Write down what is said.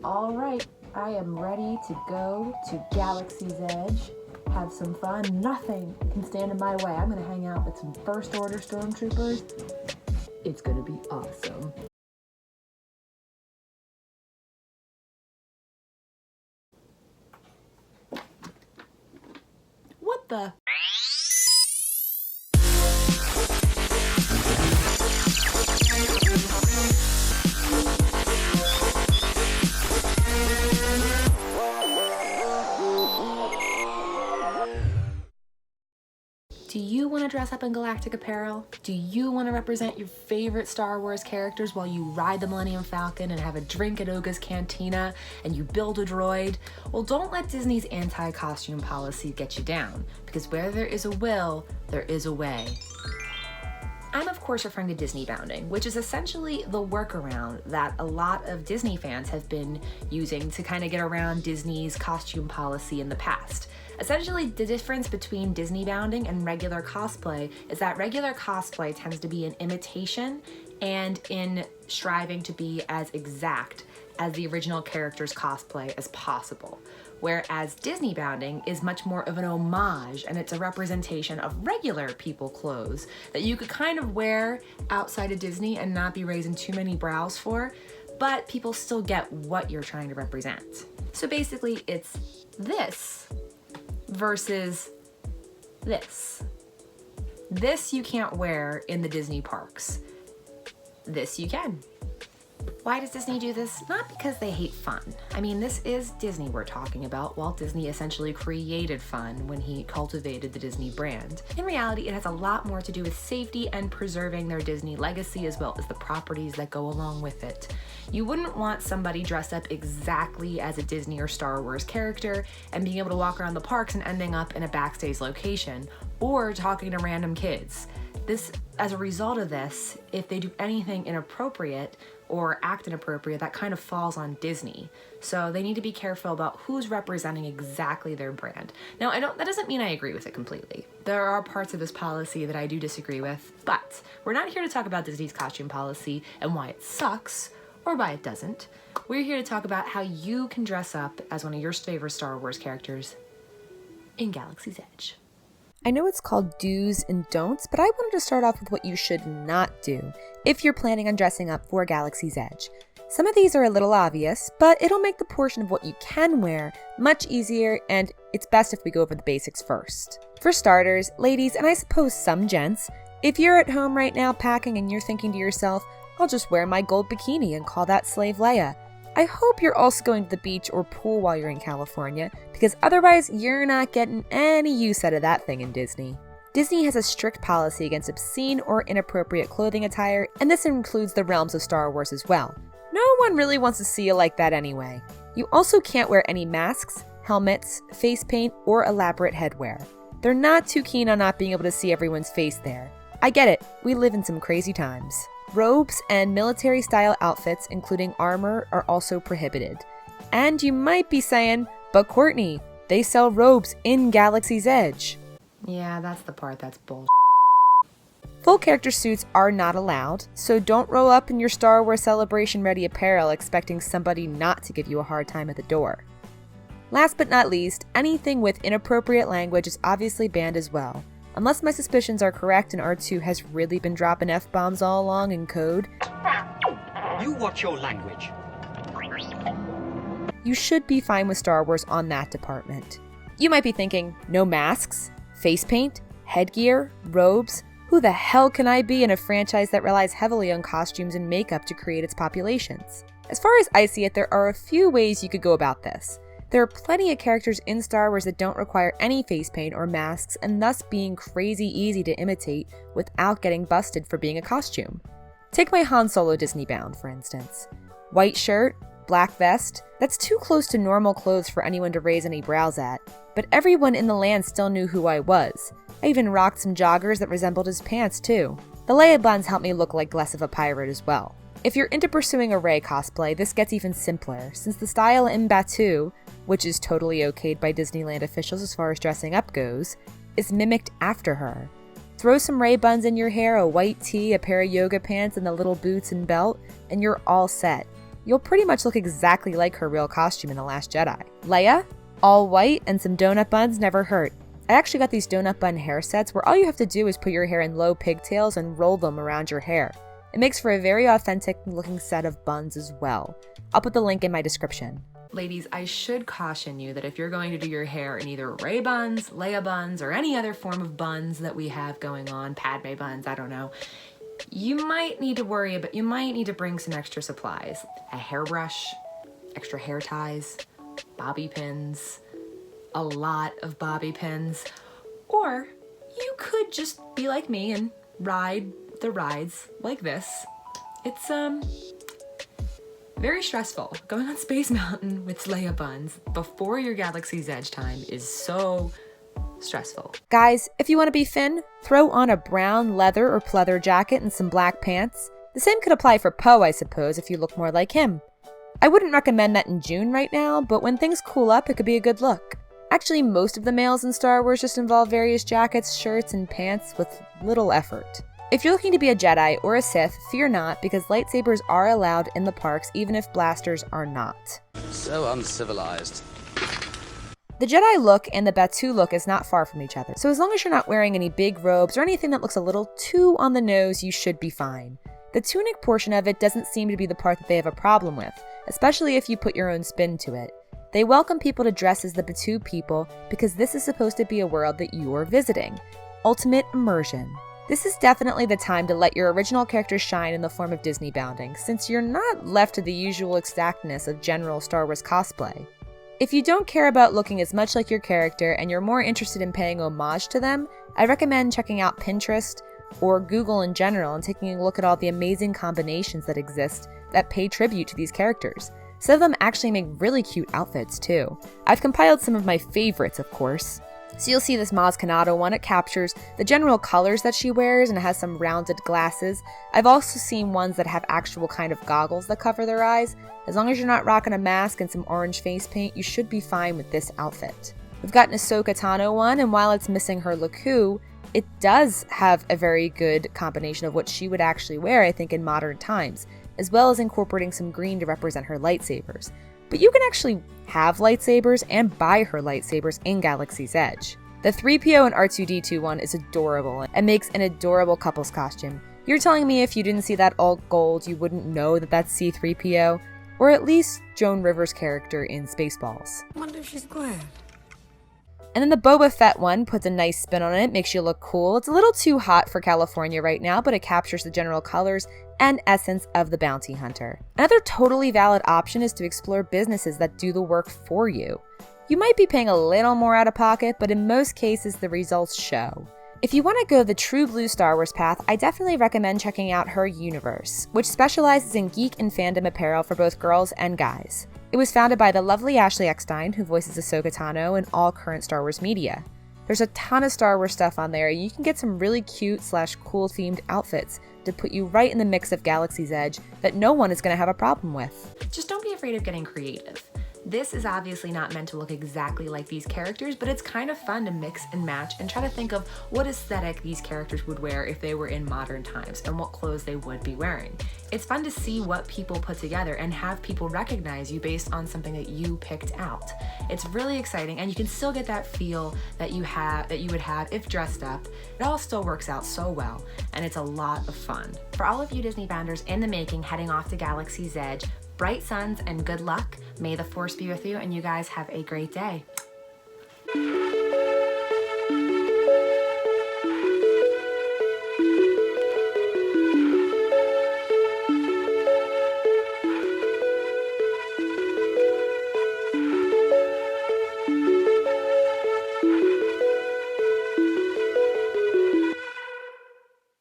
All right, I am ready to go to Galaxy's Edge, have some fun. Nothing can stand in my way. I'm gonna hang out with some First Order stormtroopers. It's gonna be awesome. What the? Do you want to dress up in galactic apparel? Do you want to represent your favorite Star Wars characters while you ride the Millennium Falcon and have a drink at Oga's Cantina and you build a droid? Well, don't let Disney's anti-costume policy get you down, because where there is a will, there is a way. I'm of course referring to Disneybounding, which is essentially the workaround that a lot of Disney fans have been using to kind of get around Disney's costume policy in the past. Essentially, the difference between Disneybounding and regular cosplay is that regular cosplay tends to be an imitation and in striving to be as exact as the original character's cosplay as possible. Whereas Disneybounding is much more of an homage, and it's a representation of regular people clothes that you could kind of wear outside of Disney and not be raising too many brows for, but people still get what you're trying to represent. So basically it's this versus this. This you can't wear in the Disney parks. This you can. Why does Disney do this? Not because they hate fun. I mean, this is Disney we're talking about. Walt Disney essentially created fun when he cultivated the Disney brand. In reality, it has a lot more to do with safety and preserving their Disney legacy as well as the properties that go along with it. You wouldn't want somebody dressed up exactly as a Disney or Star Wars character and being able to walk around the parks and ending up in a backstage location or talking to random kids. As a result of this, if they do anything inappropriate or act inappropriate, that kind of falls on Disney. So they need to be careful about who's representing exactly their brand. Now, that doesn't mean I agree with it completely. There are parts of this policy that I do disagree with, but we're not here to talk about Disney's costume policy and why it sucks or why it doesn't. We're here to talk about how you can dress up as one of your favorite Star Wars characters in Galaxy's Edge. I know it's called do's and don'ts, but I wanted to start off with what you should not do if you're planning on dressing up for Galaxy's Edge. Some of these are a little obvious, but it'll make the portion of what you can wear much easier, and it's best if we go over the basics first. For starters, ladies, and I suppose some gents, if you're at home right now packing and you're thinking to yourself, I'll just wear my gold bikini and call that Slave Leia, I hope you're also going to the beach or pool while you're in California, because otherwise you're not getting any use out of that thing in Disney. Disney has a strict policy against obscene or inappropriate clothing attire, and this includes the realms of Star Wars as well. No one really wants to see you like that anyway. You also can't wear any masks, helmets, face paint, or elaborate headwear. They're not too keen on not being able to see everyone's face there. I get it, we live in some crazy times. Robes and military-style outfits, including armor, are also prohibited. And you might be saying, but Courtney, they sell robes in Galaxy's Edge. Yeah, that's the part that's bull. Full character suits are not allowed, so don't roll up in your Star Wars Celebration-ready apparel expecting somebody not to give you a hard time at the door. Last but not least, anything with inappropriate language is obviously banned as well. Unless my suspicions are correct and R2 has really been dropping F-bombs all along in code, You watch your language. you should be fine with Star Wars on that department. You might be thinking, no masks, face paint, headgear, robes? Who the hell can I be in a franchise that relies heavily on costumes and makeup to create its populations? As far as I see it, there are a few ways you could go about this. There are plenty of characters in Star Wars that don't require any face paint or masks, and thus being crazy easy to imitate without getting busted for being a costume. Take my Han Solo Disneybound, for instance. White shirt, black vest, that's too close to normal clothes for anyone to raise any brows at, but everyone in the land still knew who I was. I even rocked some joggers that resembled his pants, too. The Leia buns helped me look like less of a pirate as well. If you're into pursuing a Rey cosplay, this gets even simpler, since the style in Batuu, which is totally okayed by Disneyland officials as far as dressing up goes, is mimicked after her. Throw some Rey buns in your hair, a white tee, a pair of yoga pants, and the little boots and belt, and you're all set. you'll pretty much look exactly like her real costume in The Last Jedi. Leia? All white and some donut buns never hurt. I actually got these donut bun hair sets where all you have to do is put your hair in low pigtails and roll them around your hair. It makes for a very authentic looking set of buns as well. I'll put the link in my description. Ladies, I should caution you that if you're going to do your hair in either Ray buns, Leia buns, or any other form of buns that we have going on, Padme buns, I don't know, you might need to bring some extra supplies. A hairbrush, extra hair ties, bobby pins, a lot of bobby pins, or you could just be like me and ride the rides like this. It's very stressful. Going on Space Mountain with Leia buns before your Galaxy's Edge time is so stressful. Guys, if you want to be Finn, throw on a brown leather or pleather jacket and some black pants. The same could apply for Poe, I suppose, if you look more like him. I wouldn't recommend that in June right now, but when things cool up, it could be a good look. Actually, most of the males in Star Wars just involve various jackets, shirts, and pants with little effort. If you're looking to be a Jedi or a Sith, fear not, because lightsabers are allowed in the parks even if blasters are not. So uncivilized. The Jedi look and the Batu look is not far from each other, so as long as you're not wearing any big robes or anything that looks a little too on the nose, you should be fine. The tunic portion of it doesn't seem to be the part that they have a problem with, especially if you put your own spin to it. They welcome people to dress as the Batu people because this is supposed to be a world that you are visiting. Ultimate immersion. This is definitely the time to let your original characters shine in the form of Disneybounding, since you're not left to the usual exactness of general Star Wars cosplay. If you don't care about looking as much like your character and you're more interested in paying homage to them, I recommend checking out Pinterest or Google in general and taking a look at all the amazing combinations that exist that pay tribute to these characters. Some of them actually make really cute outfits too. I've compiled some of my favorites, of course. So you'll see this Maz Kanata one. It captures the general colors that she wears and it has some rounded glasses. I've also seen ones that have actual kind of goggles that cover their eyes. As long as you're not rocking a mask and some orange face paint, you should be fine with this outfit. We've got an Ahsoka Tano one, and while it's missing her Laku, it does have a very good combination of what she would actually wear, I think, in modern times, as well as incorporating some green to represent her lightsabers. But you can actually have lightsabers and buy her lightsabers in Galaxy's Edge. The 3PO and R2-D2 one is adorable and makes an adorable couple's costume. You're telling me if you didn't see that all gold, you wouldn't know that that's C-3PO? Or at least Joan Rivers' character in Spaceballs. I wonder if she's glad. And then the Boba Fett one puts a nice spin on it, makes you look cool. It's a little too hot for California right now, but it captures the general colors and essence of the bounty hunter. Another totally valid option is to explore businesses that do the work for you. You might be paying a little more out of pocket, but in most cases the results show. If you want to go the true blue Star Wars path, I definitely recommend checking out Her Universe, which specializes in geek and fandom apparel for both girls and guys. It was founded by the lovely Ashley Eckstein, who voices Ahsoka Tano in all current Star Wars media. There's a ton of Star Wars stuff on there, and you can get some really cute/cool themed outfits to put you right in the mix of Galaxy's Edge that no one is going to have a problem with. Just don't be afraid of getting creative. This is obviously not meant to look exactly like these characters, but it's kind of fun to mix and match and try to think of what aesthetic these characters would wear if they were in modern times and what clothes they would be wearing. It's fun to see what people put together and have people recognize you based on something that you picked out. It's really exciting, and you can still get that feel that you would have if dressed up. It all still works out so well, and it's a lot of fun. For all of you Disneybounders in the making heading off to Galaxy's Edge, bright suns and good luck. May the Force be with you, and you guys have a great day.